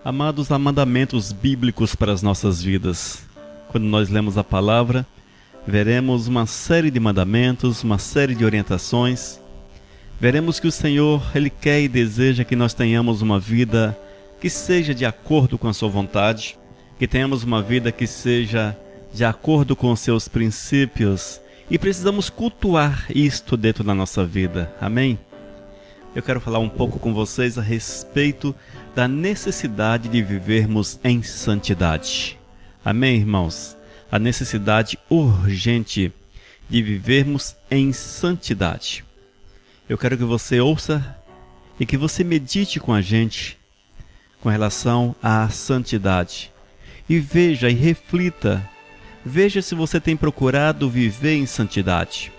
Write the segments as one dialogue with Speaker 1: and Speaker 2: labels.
Speaker 1: Amados, há mandamentos bíblicos para as nossas vidas. Quando nós lemos a palavra, veremos uma série de mandamentos, uma série de orientações. Veremos que o Senhor, Ele quer e deseja que nós tenhamos uma vida que seja de acordo com a sua vontade, que tenhamos uma vida que seja de acordo com os seus princípios, e precisamos cultuar isto dentro da nossa vida. Amém? Eu quero falar um pouco com vocês a respeito da necessidade de vivermos em santidade. Amém, irmãos? A necessidade urgente de vivermos em santidade. Eu quero que você ouça e que você medite com a gente com relação à santidade. E veja e reflita. Veja se você tem procurado viver em santidade.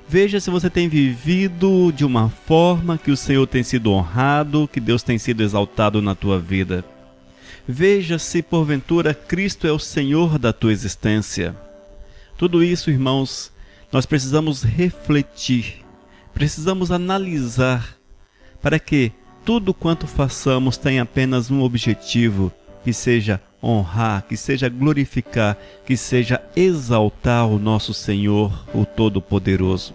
Speaker 1: Veja se você tem vivido de uma forma que o Senhor tem sido honrado, que Deus tem sido exaltado na tua vida. Veja se porventura Cristo é o Senhor da tua existência. Tudo isso, irmãos, nós precisamos refletir, precisamos analisar, para que tudo quanto façamos tenha apenas um objetivo, que seja honrar, que seja glorificar, que seja exaltar o nosso Senhor, o Todo-Poderoso.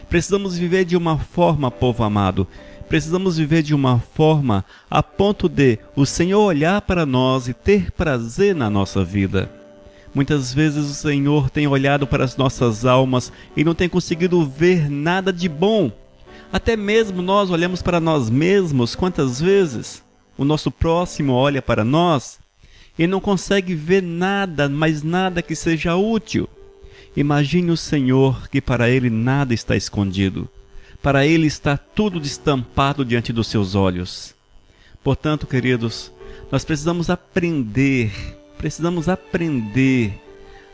Speaker 1: Precisamos viver de uma forma, povo amado, precisamos viver de uma forma a ponto de o Senhor olhar para nós e ter prazer na nossa vida. Muitas vezes o Senhor tem olhado para as nossas almas e não tem conseguido ver nada de bom. Até mesmo nós olhamos para nós mesmos, quantas vezes o nosso próximo olha para nós e não consegue ver nada, mas nada que seja útil. Imagine o Senhor, que para Ele nada está escondido. Para Ele está tudo destampado diante dos seus olhos. Portanto, queridos, nós precisamos aprender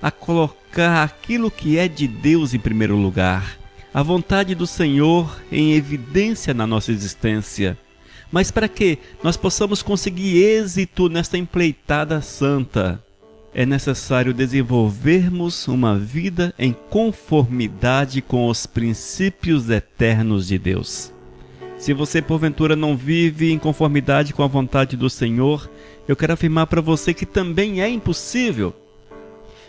Speaker 1: a colocar aquilo que é de Deus em primeiro lugar, a vontade do Senhor em evidência na nossa existência. Mas para que nós possamos conseguir êxito nesta empreitada santa, é necessário desenvolvermos uma vida em conformidade com os princípios eternos de Deus. Se você porventura não vive em conformidade com a vontade do Senhor, eu quero afirmar para você que também é impossível.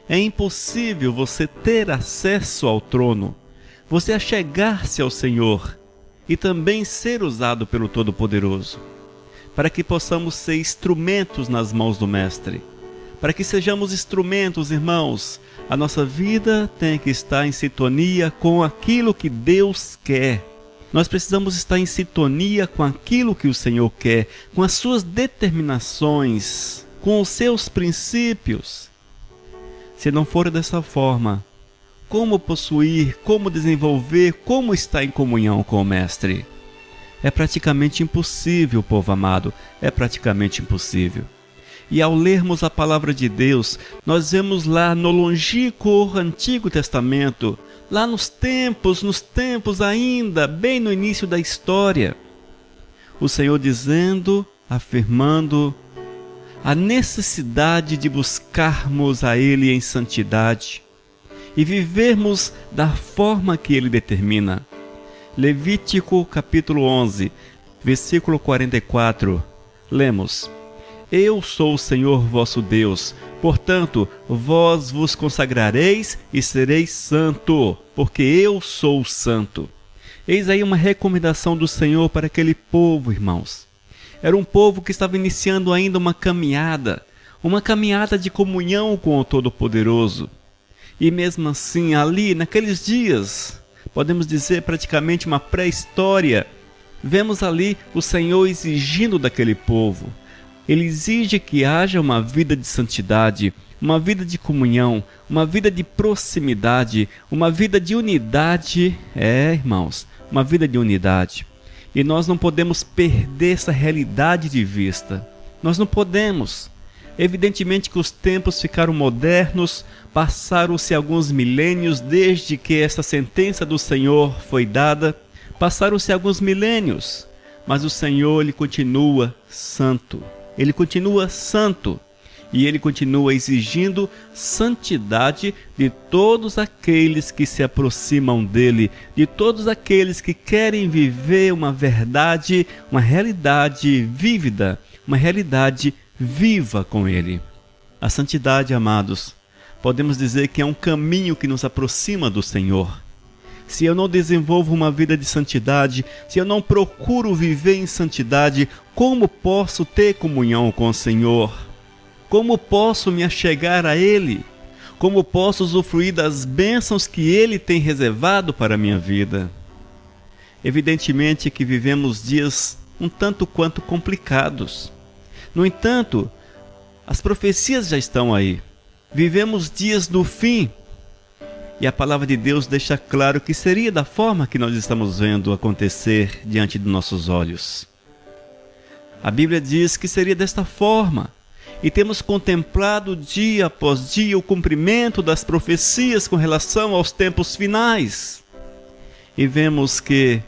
Speaker 1: É impossível você ter acesso ao trono, você achegar-se ao Senhor e também ser usado pelo Todo-Poderoso, para que possamos ser instrumentos nas mãos do Mestre. Para que sejamos instrumentos, irmãos, a nossa vida tem que estar em sintonia com aquilo que Deus quer. Nós precisamos estar em sintonia com aquilo que o Senhor quer, com as suas determinações, com os seus princípios. Se não for dessa forma, como possuir, como desenvolver, como estar em comunhão com o Mestre? É praticamente impossível, povo amado, é praticamente impossível. E ao lermos a palavra de Deus, nós vemos lá no longínquo Antigo Testamento, lá nos tempos ainda, bem no início da história, o Senhor dizendo, afirmando a necessidade de buscarmos a Ele em santidade e vivermos da forma que Ele determina. Levítico capítulo 11, versículo 44, lemos: Eu sou o Senhor vosso Deus, portanto, vós vos consagrareis e sereis santo, porque eu sou santo. Eis aí uma recomendação do Senhor para aquele povo, irmãos. Era um povo que estava iniciando ainda uma caminhada de comunhão com o Todo-Poderoso. E mesmo assim, ali, naqueles dias, podemos dizer praticamente uma pré-história, vemos ali o Senhor exigindo daquele povo. Ele exige que haja uma vida de santidade, uma vida de comunhão, uma vida de proximidade, uma vida de unidade. Irmãos, uma vida de unidade. E nós não podemos perder essa realidade de vista. Nós não podemos. Evidentemente que os tempos ficaram modernos, passaram-se alguns milênios desde que esta sentença do Senhor foi dada, passaram-se alguns milênios, mas o Senhor, Ele continua santo. Ele continua santo e Ele continua exigindo santidade de todos aqueles que se aproximam dEle, de todos aqueles que querem viver uma verdade, uma realidade vívida, uma realidade Viva com Ele. A santidade, amados, podemos dizer que é um caminho que nos aproxima do Senhor. Se eu não desenvolvo uma vida de santidade, se eu não procuro viver em santidade, como posso ter comunhão com o Senhor? Como posso me achegar a Ele? Como posso usufruir das bênçãos que Ele tem reservado para a minha vida? Evidentemente que vivemos dias um tanto quanto complicados. No entanto, as profecias já estão aí. Vivemos dias do fim. E a palavra de Deus deixa claro que seria da forma que nós estamos vendo acontecer diante de nossos olhos. A Bíblia diz que seria desta forma. E temos contemplado dia após dia o cumprimento das profecias com relação aos tempos finais. E vemos que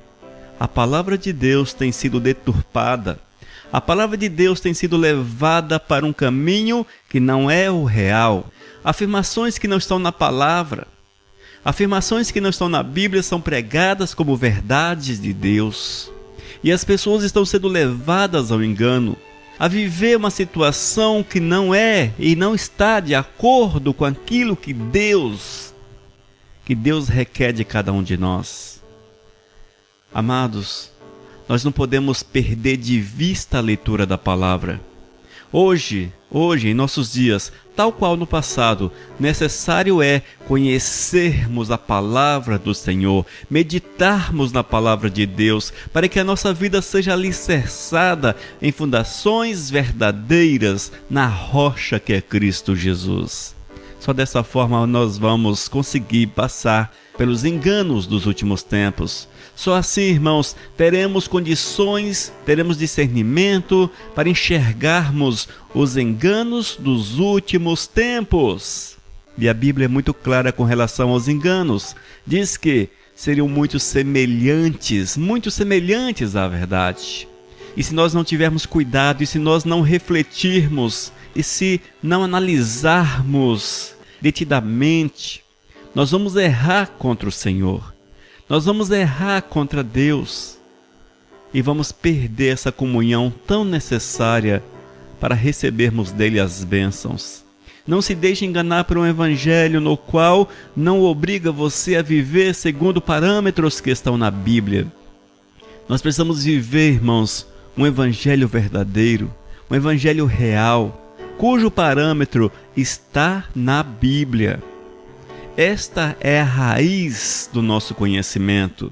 Speaker 1: a palavra de Deus tem sido deturpada. A palavra de Deus tem sido levada para um caminho que não é o real. Afirmações que não estão na palavra, afirmações que não estão na Bíblia são pregadas como verdades de Deus. E as pessoas estão sendo levadas ao engano, a viver uma situação que não é e não está de acordo com aquilo que Deus requer de cada um de nós. Amados, nós não podemos perder de vista a leitura da palavra. Hoje, em nossos dias, tal qual no passado, necessário é conhecermos a palavra do Senhor, meditarmos na palavra de Deus, para que a nossa vida seja alicerçada em fundações verdadeiras na rocha que é Cristo Jesus. Só dessa forma nós vamos conseguir passar pelos enganos dos últimos tempos. Só assim, irmãos, teremos condições, teremos discernimento para enxergarmos os enganos dos últimos tempos. E a Bíblia é muito clara com relação aos enganos. Diz que seriam muito semelhantes à verdade. E se nós não tivermos cuidado, e se nós não refletirmos, e se não analisarmos detidamente, nós vamos errar contra o Senhor. Nós vamos errar contra Deus e vamos perder essa comunhão tão necessária para recebermos dele as bênçãos. Não se deixe enganar por um evangelho no qual não obriga você a viver segundo parâmetros que estão na Bíblia. Nós precisamos viver, irmãos, um evangelho verdadeiro, um evangelho real, cujo parâmetro está na Bíblia. Esta é a raiz do nosso conhecimento.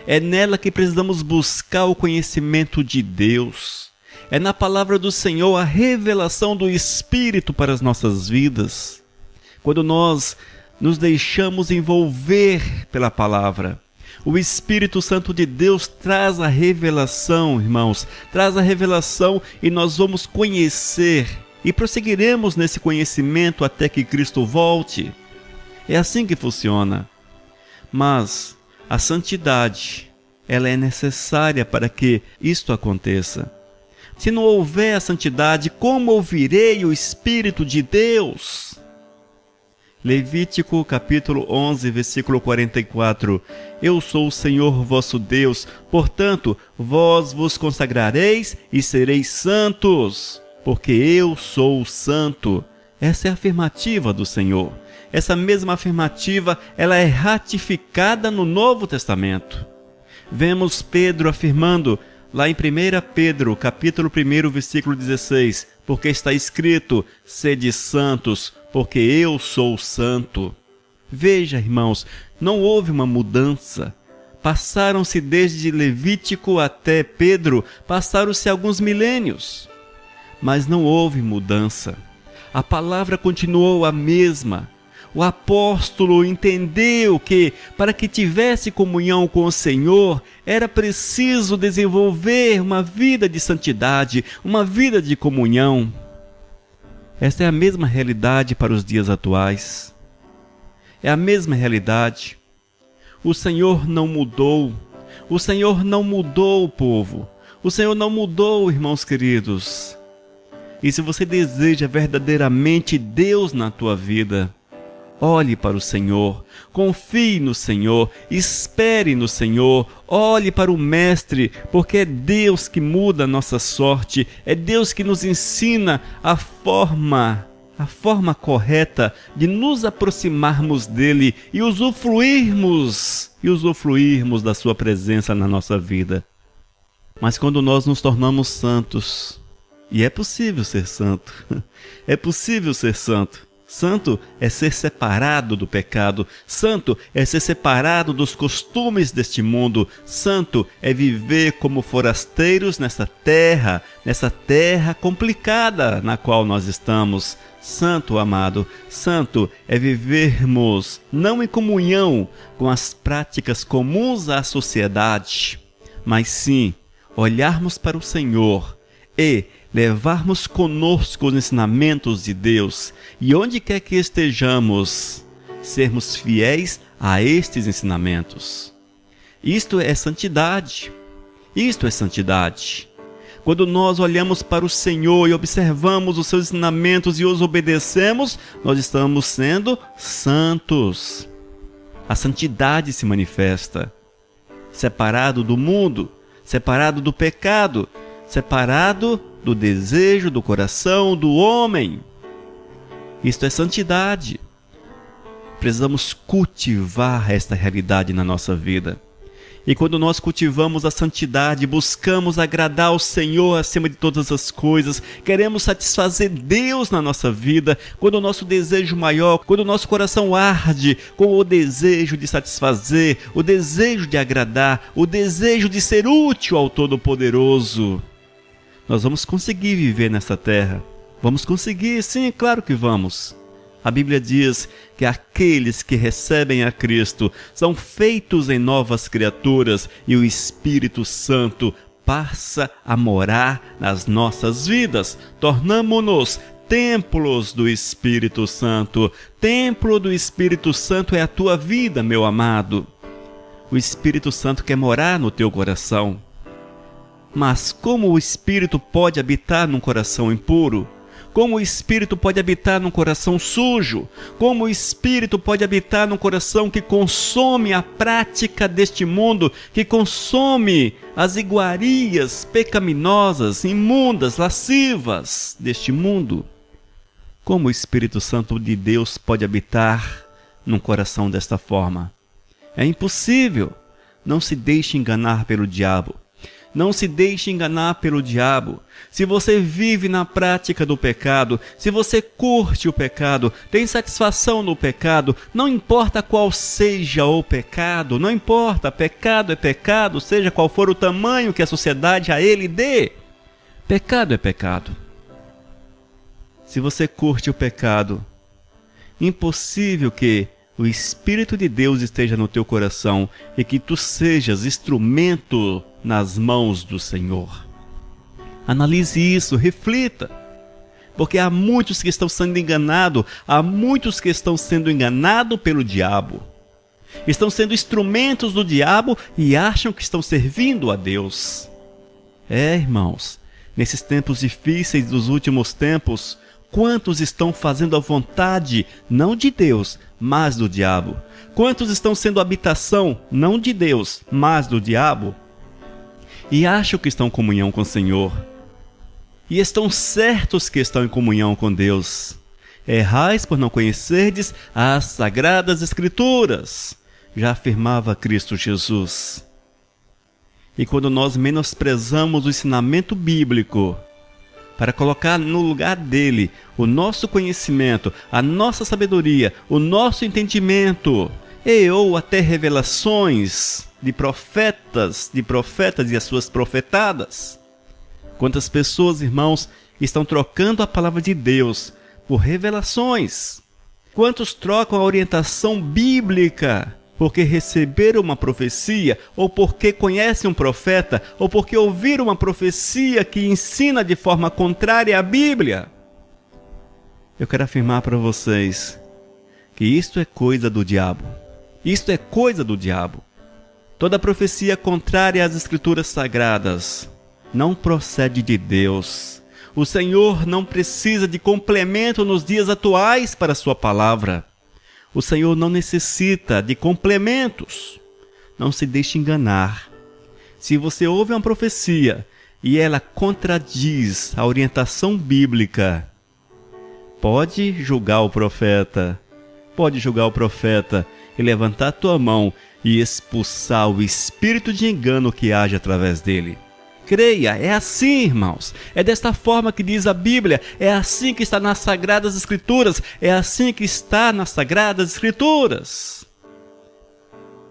Speaker 1: É nela que precisamos buscar o conhecimento de Deus. É na palavra do Senhor a revelação do Espírito para as nossas vidas. Quando nós nos deixamos envolver pela palavra, o Espírito Santo de Deus traz a revelação, irmãos, traz a revelação e nós vamos conhecer e prosseguiremos nesse conhecimento até que Cristo volte. É assim que funciona. Mas a santidade, ela é necessária para que isto aconteça. Se não houver a santidade, como ouvirei o Espírito de Deus? Levítico capítulo 11, versículo 44. Eu sou o Senhor vosso Deus, portanto, vós vos consagrareis e sereis santos, porque eu sou santo. Essa é a afirmativa do Senhor. Essa mesma afirmativa, ela é ratificada no Novo Testamento. Vemos Pedro afirmando, lá em 1 Pedro, capítulo 1, versículo 16, porque está escrito, sede santos, porque eu sou santo. Veja, irmãos, não houve uma mudança. Passaram-se desde Levítico até Pedro, passaram-se alguns milênios. Mas não houve mudança. A palavra continuou a mesma. O apóstolo entendeu que, para que tivesse comunhão com o Senhor, era preciso desenvolver uma vida de santidade, uma vida de comunhão. Esta é a mesma realidade para os dias atuais. É a mesma realidade. O Senhor não mudou. O Senhor não mudou o povo. O Senhor não mudou, irmãos queridos. E se você deseja verdadeiramente Deus na tua vida, Olhe para o Senhor, confie no Senhor, espere no Senhor, olhe para o Mestre, porque é Deus que muda a nossa sorte, é Deus que nos ensina a forma correta de nos aproximarmos dEle e usufruirmos da sua presença na nossa vida. Mas quando nós nos tornamos santos, e é possível ser santo, é possível ser santo. Santo é ser separado do pecado. Santo é ser separado dos costumes deste mundo. Santo é viver como forasteiros nessa terra complicada na qual nós estamos. Santo, amado, santo é vivermos não em comunhão com as práticas comuns à sociedade, mas sim olharmos para o Senhor e levarmos conosco os ensinamentos de Deus e onde quer que estejamos, sermos fiéis a estes ensinamentos. Isto é santidade. Isto é santidade. Quando nós olhamos para o Senhor e observamos os seus ensinamentos e os obedecemos, nós estamos sendo santos. A santidade se manifesta separado do mundo, separado do pecado, separado do desejo do coração do homem. Isto é santidade. Precisamos cultivar esta realidade na nossa vida. E quando nós cultivamos a santidade, buscamos agradar ao Senhor acima de todas as coisas, queremos satisfazer Deus na nossa vida, quando o nosso desejo maior, quando o nosso coração arde com o desejo de satisfazer, o desejo de agradar, o desejo de ser útil ao Todo-Poderoso, nós vamos conseguir viver nessa terra. Vamos conseguir, sim, claro que vamos. A Bíblia diz que aqueles que recebem a Cristo são feitos em novas criaturas e o Espírito Santo passa a morar nas nossas vidas. Tornamo-nos templos do Espírito Santo. Templo do Espírito Santo é a tua vida, meu amado. O Espírito Santo quer morar no teu coração. Mas como o Espírito pode habitar num coração impuro? Como o Espírito pode habitar num coração sujo? Como o Espírito pode habitar num coração que consome a prática deste mundo, que consome as iguarias pecaminosas, imundas, lascivas deste mundo? Como o Espírito Santo de Deus pode habitar num coração desta forma? É impossível. Não se deixe enganar pelo diabo. Não se deixe enganar pelo diabo. Se você vive na prática do pecado, se você curte o pecado, tem satisfação no pecado, não importa qual seja o pecado, não importa, pecado é pecado, seja qual for o tamanho que a sociedade a ele dê. Pecado é pecado. Se você curte o pecado, impossível que o Espírito de Deus esteja no teu coração e que tu sejas instrumento nas mãos do Senhor. Analise isso, reflita, porque há muitos que estão sendo enganados, há muitos que estão sendo enganados pelo diabo. Estão sendo instrumentos do diabo e acham que estão servindo a Deus. Irmãos, nesses tempos difíceis dos últimos tempos, quantos estão fazendo a vontade, não de Deus, mas do diabo? Quantos estão sendo habitação, não de Deus, mas do diabo? E acham que estão em comunhão com o Senhor. E estão certos que estão em comunhão com Deus. Errais por não conhecerdes as Sagradas Escrituras, já afirmava Cristo Jesus. E quando nós menosprezamos o ensinamento bíblico, para colocar no lugar dele o nosso conhecimento, a nossa sabedoria, o nosso entendimento, ou até revelações de profetas e as suas profetadas. Quantas pessoas, irmãos, estão trocando a palavra de Deus por revelações? Quantos trocam a orientação bíblica porque receberam uma profecia, ou porque conhecem um profeta, ou porque ouviram uma profecia que ensina de forma contrária à Bíblia? Eu quero afirmar para vocês que isto é coisa do diabo. Isto é coisa do diabo. Toda profecia contrária às Escrituras Sagradas não procede de Deus. O Senhor não precisa de complemento nos dias atuais para a sua palavra. O Senhor não necessita de complementos. Não se deixe enganar. Se você ouve uma profecia e ela contradiz a orientação bíblica, pode julgar o profeta. Pode julgar o profeta e levantar a tua mão e expulsar o espírito de engano que age através dele. Creia, é assim, irmãos. É desta forma que diz a Bíblia. É assim que está nas Sagradas Escrituras. É assim que está nas Sagradas Escrituras.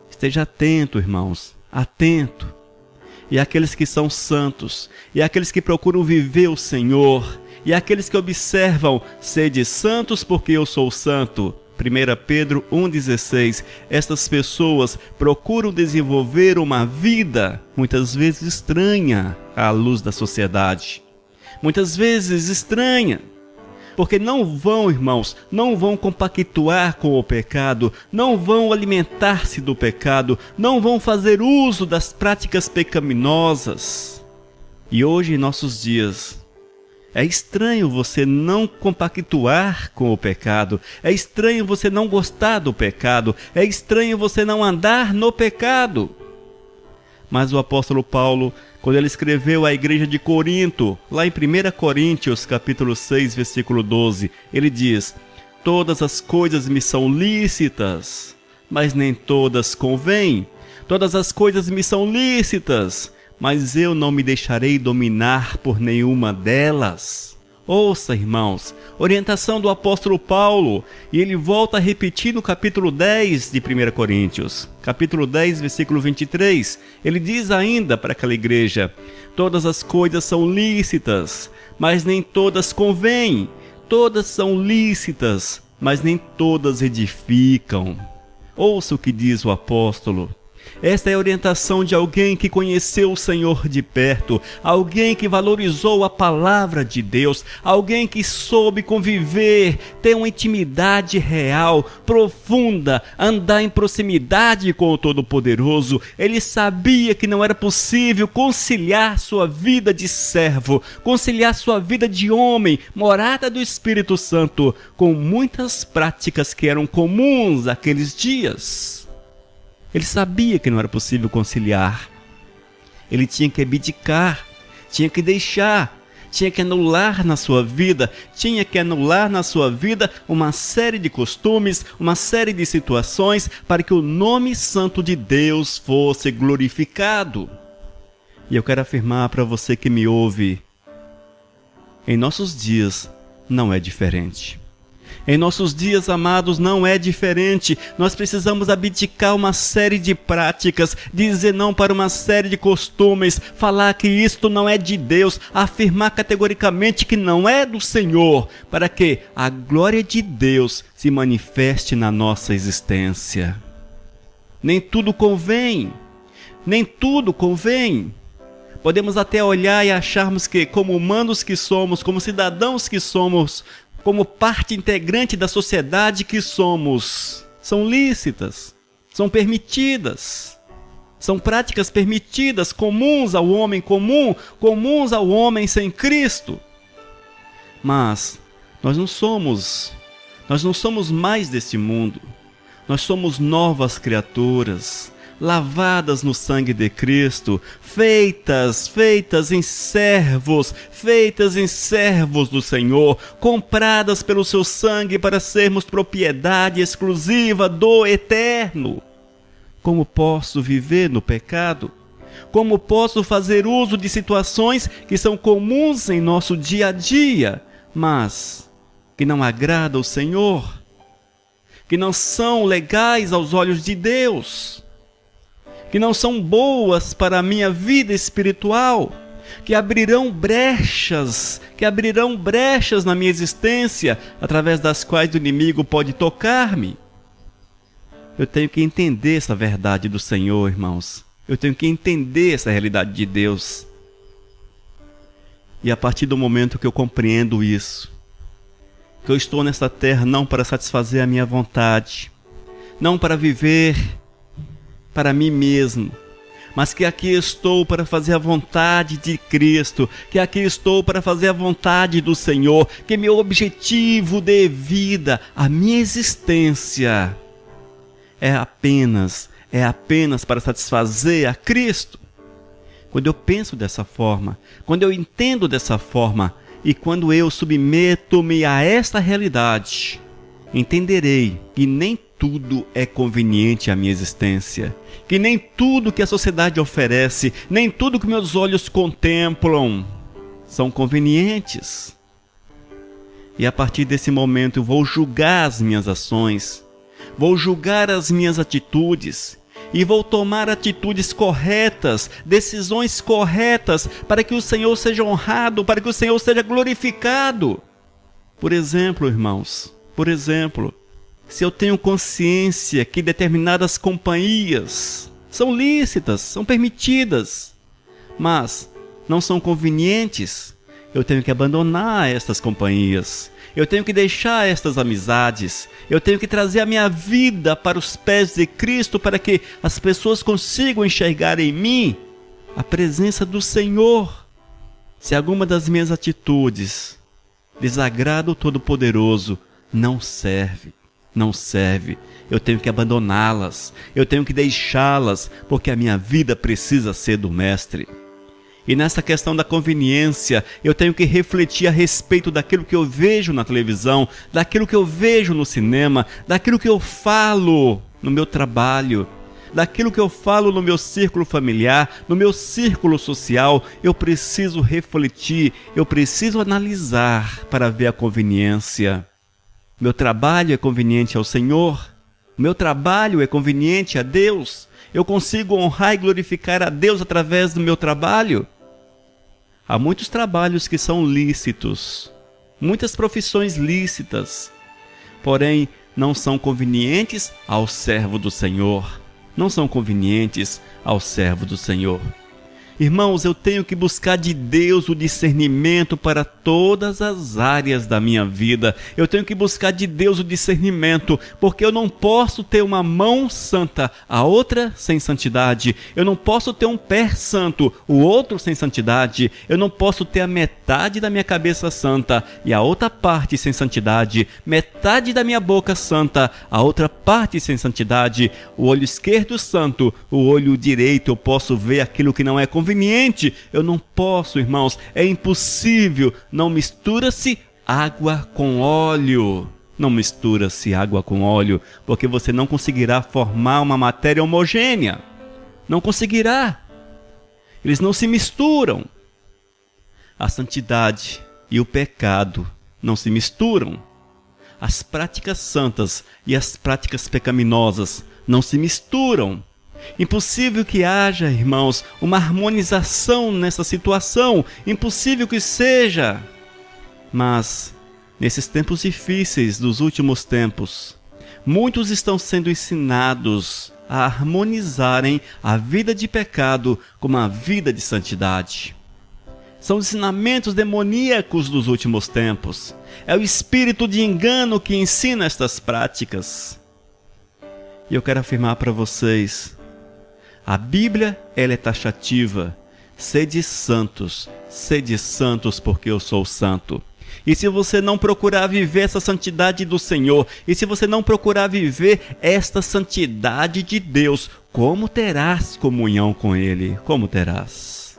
Speaker 1: Esteja atento, irmãos. Atento. E aqueles que são santos, e aqueles que procuram viver o Senhor, e aqueles que observam, sede santos porque eu sou santo. 1 Pedro 1,16. Estas pessoas procuram desenvolver uma vida, muitas vezes estranha à luz da sociedade. Muitas vezes estranha, porque não vão, irmãos, não vão compactuar com o pecado, não vão alimentar-se do pecado, não vão fazer uso das práticas pecaminosas. E hoje, em nossos dias, é estranho você não compactuar com o pecado. É estranho você não gostar do pecado. É estranho você não andar no pecado. Mas o apóstolo Paulo, quando ele escreveu à igreja de Corinto, lá em 1 Coríntios, capítulo 6, versículo 12, ele diz: todas as coisas me são lícitas, mas nem todas convêm. Todas as coisas me são lícitas, mas eu não me deixarei dominar por nenhuma delas. Ouça, irmãos, orientação do apóstolo Paulo, e ele volta a repetir no capítulo 10 de 1 Coríntios, capítulo 10, versículo 23, ele diz ainda para aquela igreja: todas as coisas são lícitas, mas nem todas convêm. Todas são lícitas, mas nem todas edificam. Ouça o que diz o apóstolo. Esta é a orientação de alguém que conheceu o Senhor de perto, alguém que valorizou a palavra de Deus, alguém que soube conviver, ter uma intimidade real, profunda, andar em proximidade com o Todo-Poderoso. Ele sabia que não era possível conciliar sua vida de servo, conciliar sua vida de homem, morada do Espírito Santo, com muitas práticas que eram comuns naqueles dias. Ele sabia que não era possível conciliar. Ele tinha que abdicar, tinha que deixar, tinha que anular na sua vida, uma série de costumes, uma série de situações para que o nome santo de Deus fosse glorificado. E eu quero afirmar para você que me ouve, em nossos dias não é diferente. Em nossos dias, amados, não é diferente. Nós precisamos abdicar uma série de práticas, dizer não para uma série de costumes, falar que isto não é de Deus, afirmar categoricamente que não é do Senhor, para que a glória de Deus se manifeste na nossa existência. Nem tudo convém, nem tudo convém. Podemos até olhar e acharmos que, como humanos que somos, como cidadãos que somos, como parte integrante da sociedade que somos, são lícitas, são permitidas, são práticas permitidas, comuns ao homem comum, comuns ao homem sem Cristo. Mas nós não somos mais deste mundo, nós somos novas criaturas, lavadas no sangue de Cristo, feitas em servos do Senhor, compradas pelo seu sangue para sermos propriedade exclusiva do Eterno. Como posso viver no pecado? Como posso fazer uso de situações que são comuns em nosso dia a dia, mas que não agradam ao Senhor, que não são legais aos olhos de Deus, que não são boas para a minha vida espiritual, que abrirão brechas na minha existência, através das quais o inimigo pode tocar-me? Eu tenho que entender essa verdade do Senhor, irmãos. Eu tenho que entender essa realidade de Deus. E a partir do momento que eu compreendo isso, que eu estou nesta terra não para satisfazer a minha vontade, não para viver para mim mesmo, mas que aqui estou para fazer a vontade de Cristo, que aqui estou para fazer a vontade do Senhor, que meu objetivo de vida, a minha existência é apenas para satisfazer a Cristo. Quando eu penso dessa forma, quando eu entendo dessa forma e quando eu submeto-me a esta realidade, entenderei que nem tudo é conveniente à minha existência, que nem tudo que a sociedade oferece, nem tudo que meus olhos contemplam são convenientes. E a partir desse momento eu vou julgar as minhas ações, vou julgar as minhas atitudes e vou tomar atitudes corretas, decisões corretas, para que o Senhor seja honrado, para que o Senhor seja glorificado. Por exemplo, irmãos, se eu tenho consciência que determinadas companhias são lícitas, são permitidas, mas não são convenientes, eu tenho que abandonar estas companhias, eu tenho que deixar estas amizades, eu tenho que trazer a minha vida para os pés de Cristo para que as pessoas consigam enxergar em mim a presença do Senhor. Se alguma das minhas atitudes desagrada o Todo-Poderoso, não serve, eu tenho que abandoná-las, eu tenho que deixá-las, porque a minha vida precisa ser do Mestre. E nessa questão da conveniência, eu tenho que refletir a respeito daquilo que eu vejo na televisão, daquilo que eu vejo no cinema, daquilo que eu falo no meu trabalho, daquilo que eu falo no meu círculo familiar, no meu círculo social. Eu preciso refletir, eu preciso analisar para ver a conveniência. Meu trabalho é conveniente ao Senhor? Meu trabalho é conveniente a Deus? Eu consigo honrar e glorificar a Deus através do meu trabalho? Há muitos trabalhos que são lícitos, muitas profissões lícitas, porém não são convenientes ao servo do Senhor. Não são convenientes ao servo do Senhor. Irmãos, eu tenho que buscar de Deus o discernimento para todas as áreas da minha vida. Eu tenho que buscar de Deus o discernimento, porque eu não posso ter uma mão santa, a outra sem santidade. Eu não posso ter um pé santo, o outro sem santidade. Eu não posso ter a metade da minha cabeça santa e a outra parte sem santidade. Metade da minha boca santa, a outra parte sem santidade. O olho esquerdo santo, o olho direito eu posso ver aquilo que não é conveniente. Eu não posso, irmãos, é impossível. Não mistura-se água com óleo. Não mistura-se água com óleo, porque você não conseguirá formar uma matéria homogênea. Não conseguirá. Eles não se misturam. A santidade e o pecado não se misturam. As práticas santas e as práticas pecaminosas não se misturam. Impossível que haja, irmãos, uma harmonização nessa situação. Impossível que seja. Mas, nesses tempos difíceis dos últimos tempos, muitos estão sendo ensinados a harmonizarem a vida de pecado com a vida de santidade. São ensinamentos demoníacos dos últimos tempos. É o espírito de engano que ensina estas práticas. E eu quero afirmar para vocês, a Bíblia, ela é taxativa. Sede santos porque eu sou santo. E se você não procurar viver essa santidade do Senhor, e se você não procurar viver esta santidade de Deus, como terás comunhão com Ele? Como terás?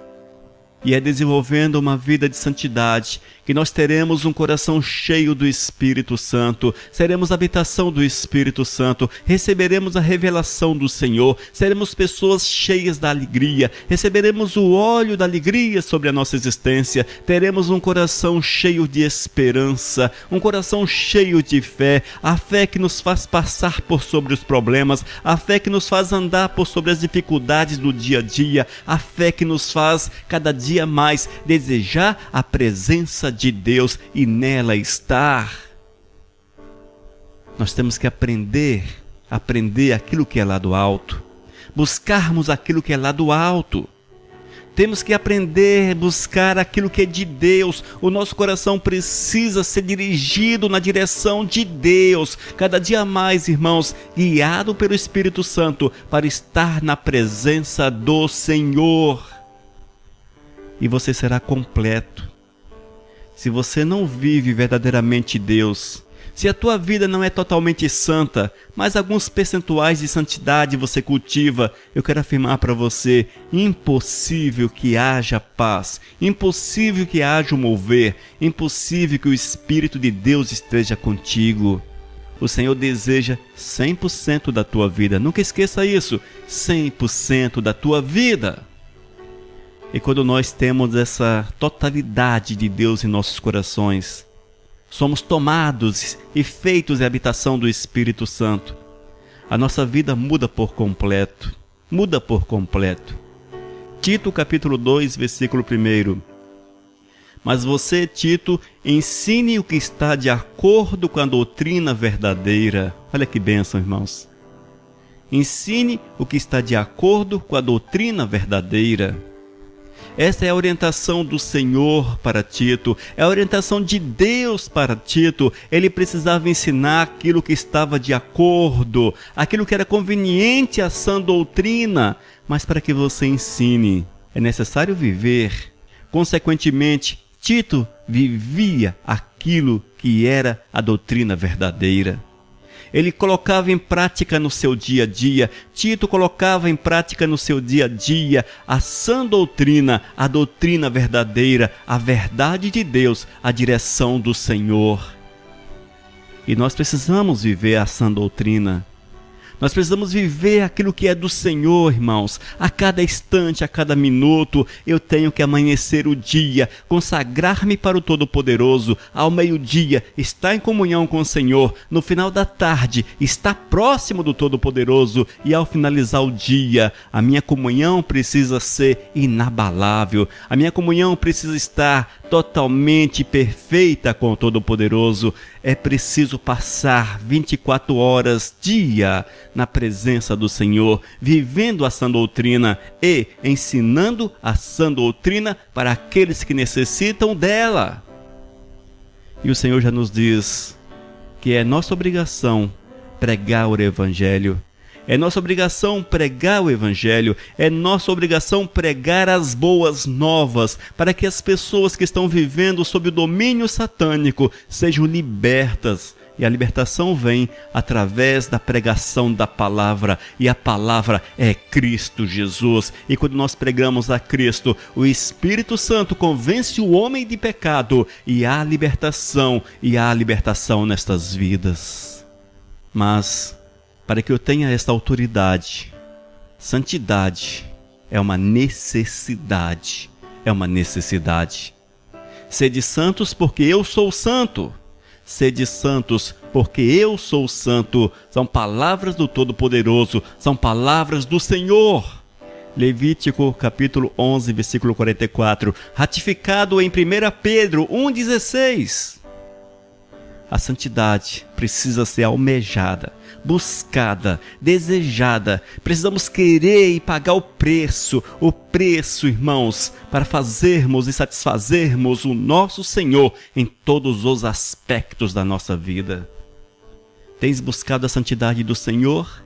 Speaker 1: E é desenvolvendo uma vida de santidade que nós teremos um coração cheio do Espírito Santo, seremos habitação do Espírito Santo, receberemos a revelação do Senhor, seremos pessoas cheias da alegria, receberemos o óleo da alegria sobre a nossa existência, teremos um coração cheio de esperança, um coração cheio de fé, a fé que nos faz passar por sobre os problemas, a fé que nos faz andar por sobre as dificuldades do dia a dia, a fé que nos faz cada dia mais desejar a presença de Deus e nela estar. Nós temos que aprender aquilo que é lá do alto, buscarmos aquilo que é lá do alto. Temos que aprender a buscar aquilo que é de Deus. O nosso coração precisa ser dirigido na direção de Deus. Cada dia mais, irmãos, guiado pelo Espírito Santo para estar na presença do Senhor. E você será completo. Se você não vive verdadeiramente Deus, se a tua vida não é totalmente santa, mas alguns percentuais de santidade você cultiva, eu quero afirmar para você, impossível que haja paz, impossível que haja um mover, impossível que o Espírito de Deus esteja contigo. O Senhor deseja 100% da tua vida, nunca esqueça isso, 100% da tua vida. E quando nós temos essa totalidade de Deus em nossos corações, somos tomados e feitos em habitação do Espírito Santo, a nossa vida muda por completo. Muda por completo. Tito capítulo 2, versículo 1. Mas você, Tito, ensine o que está de acordo com a doutrina verdadeira. Olha que bênção, irmãos. Ensine o que está de acordo com a doutrina verdadeira. Essa é a orientação do Senhor para Tito, é a orientação de Deus para Tito. Ele precisava ensinar aquilo que estava de acordo, aquilo que era conveniente à sã doutrina. Mas para que você ensine, é necessário viver. Consequentemente, Tito vivia aquilo que era a doutrina verdadeira. Ele colocava em prática no seu dia a dia. Tito colocava em prática no seu dia a dia a sã doutrina, a doutrina verdadeira, a verdade de Deus, a direção do Senhor. E nós precisamos viver a sã doutrina. Nós precisamos viver aquilo que é do Senhor, irmãos. A cada instante, a cada minuto, eu tenho que amanhecer o dia, consagrar-me para o Todo-Poderoso. Ao meio-dia, estar em comunhão com o Senhor. No final da tarde, estar próximo do Todo-Poderoso. E ao finalizar o dia, a minha comunhão precisa ser inabalável. A minha comunhão precisa estar totalmente perfeita com o Todo-Poderoso. É preciso passar 24 horas, dia, na presença do Senhor, vivendo a sã doutrina e ensinando a sã doutrina para aqueles que necessitam dela. E o Senhor já nos diz que é nossa obrigação pregar o Evangelho. É nossa obrigação pregar o Evangelho, é nossa obrigação pregar as boas novas, para que as pessoas que estão vivendo sob o domínio satânico sejam libertas. E a libertação vem através da pregação da palavra, e a palavra é Cristo Jesus. E quando nós pregamos a Cristo, o Espírito Santo convence o homem de pecado, e há libertação nestas vidas. Mas para que eu tenha esta autoridade, santidade é uma necessidade, Sede santos porque eu sou santo. Sede santos porque eu sou santo. São palavras do Todo-Poderoso, são palavras do Senhor. Levítico capítulo 11, versículo 44, ratificado em 1 Pedro 1,16. A santidade precisa ser almejada, buscada, desejada. Precisamos querer e pagar o preço, irmãos, para fazermos e satisfazermos o nosso Senhor em todos os aspectos da nossa vida. Tens buscado a santidade do Senhor?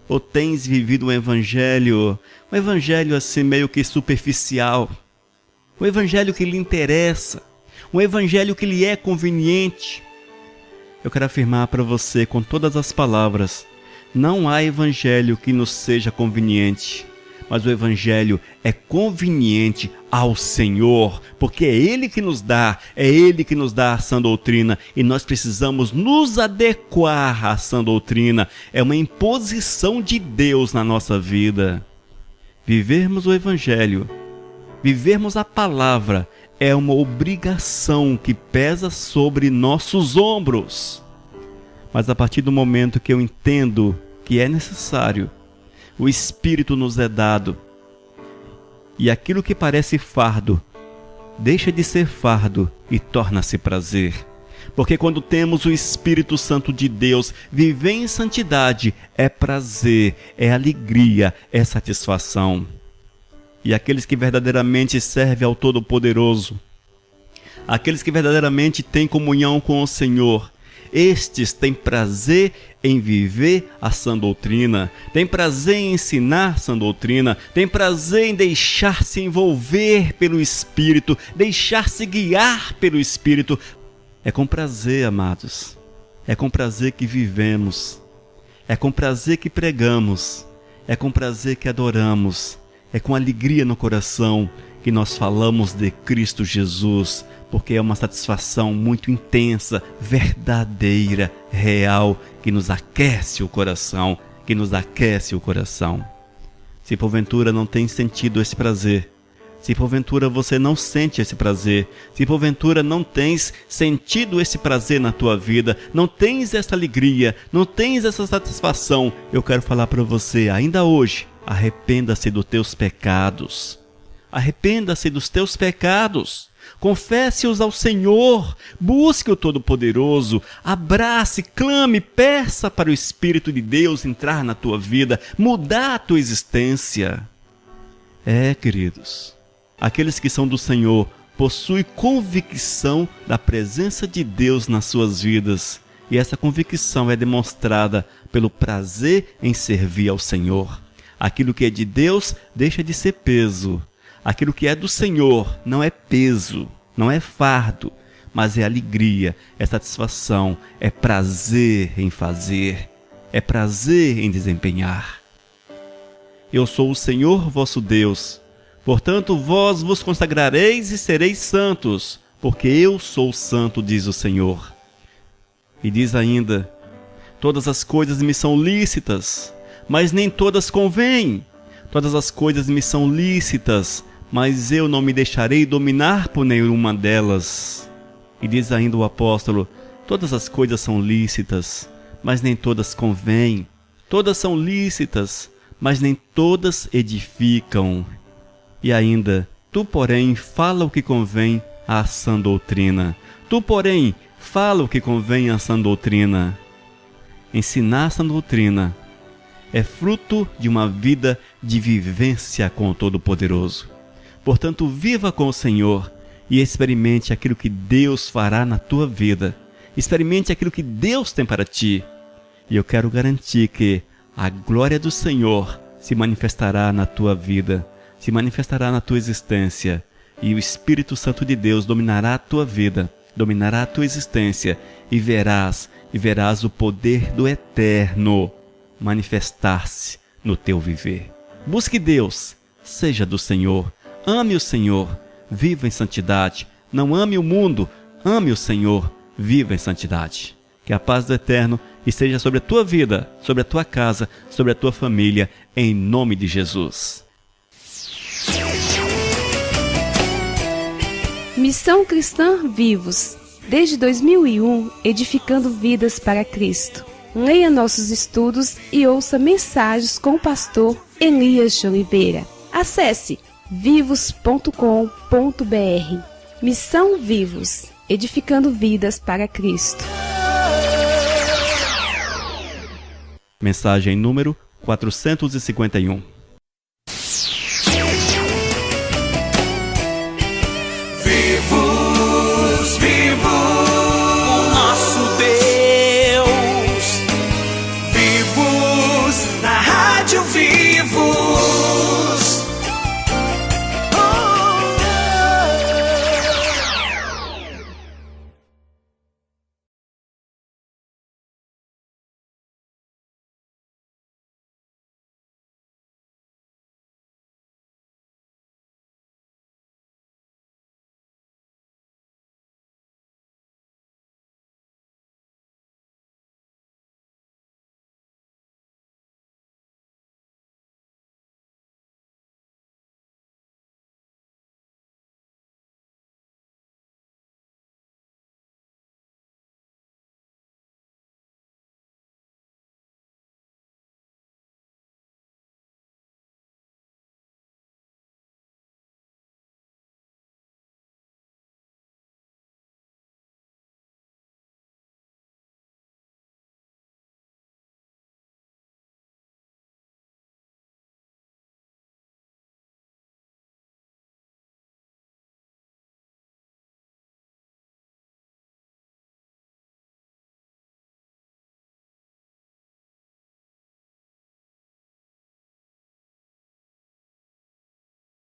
Speaker 1: Ou tens vivido um evangelho assim meio que superficial? Um evangelho que lhe interessa, um evangelho que lhe é conveniente? Eu quero afirmar para você com todas as palavras, não há evangelho que nos seja conveniente, mas o evangelho é conveniente ao Senhor, porque é Ele que nos dá, a sã doutrina, e nós precisamos nos adequar à sã doutrina. É uma imposição de Deus na nossa vida. Vivermos o evangelho, vivermos a palavra, é uma obrigação que pesa sobre nossos ombros. Mas a partir do momento que eu entendo que é necessário, o Espírito nos é dado, e aquilo que parece fardo, deixa de ser fardo e torna-se prazer. Porque quando temos o Espírito Santo de Deus, viver em santidade é prazer, é alegria, é satisfação. E aqueles que verdadeiramente servem ao Todo-Poderoso, aqueles que verdadeiramente têm comunhão com o Senhor, estes têm prazer em viver a sã doutrina, têm prazer em ensinar sã doutrina, têm prazer em deixar-se envolver pelo Espírito, deixar-se guiar pelo Espírito. É com prazer, amados, é com prazer que vivemos, é com prazer que pregamos, é com prazer que adoramos, é com alegria no coração que nós falamos de Cristo Jesus, porque é uma satisfação muito intensa, verdadeira, real, que nos aquece o coração, que nos aquece o coração. Se porventura não tem sentido esse prazer, se porventura você não sente esse prazer, se porventura não tens sentido esse prazer na tua vida, não tens essa alegria, não tens essa satisfação, eu quero falar para você, ainda hoje, arrependa-se dos teus pecados. Arrependa-se dos teus pecados, confesse-os ao Senhor, busque o Todo-Poderoso, abrace, clame, peça para o Espírito de Deus entrar na tua vida, mudar a tua existência. Queridos, aqueles que são do Senhor possuem convicção da presença de Deus nas suas vidas, e essa convicção é demonstrada pelo prazer em servir ao Senhor. Aquilo que é de Deus deixa de ser peso. Aquilo que é do Senhor não é peso, não é fardo, mas é alegria, é satisfação, é prazer em fazer, é prazer em desempenhar. Eu sou o Senhor vosso Deus, portanto vós vos consagrareis e sereis santos, porque eu sou santo, diz o Senhor. E diz ainda, todas as coisas me são lícitas, mas nem todas convêm. Todas as coisas me são lícitas, mas eu não me deixarei dominar por nenhuma delas. E diz ainda o apóstolo, todas as coisas são lícitas, mas nem todas convêm. Todas são lícitas, mas nem todas edificam. E ainda, tu, porém, fala o que convém à sã doutrina. Tu, porém, fala o que convém à sã doutrina. Ensinar a sã doutrina é fruto de uma vida de vivência com o Todo-Poderoso. Portanto, viva com o Senhor e experimente aquilo que Deus fará na tua vida. Experimente aquilo que Deus tem para ti. E eu quero garantir que a glória do Senhor se manifestará na tua vida, se manifestará na tua existência. E o Espírito Santo de Deus dominará a tua vida, dominará a tua existência. E verás o poder do Eterno manifestar-se no teu viver. Busque Deus, seja do Senhor, ame o Senhor, viva em santidade. Não ame o mundo, ame o Senhor, viva em santidade. Que a paz do Eterno esteja sobre a tua vida, sobre a tua casa, sobre a tua família, em nome de Jesus.
Speaker 2: Missão Cristã Vivos, desde 2001, edificando vidas para Cristo. Leia nossos estudos e ouça mensagens com o pastor Elias de Oliveira. Acesse vivos.com.br. Missão Vivos, edificando vidas para Cristo.
Speaker 1: Mensagem número 451.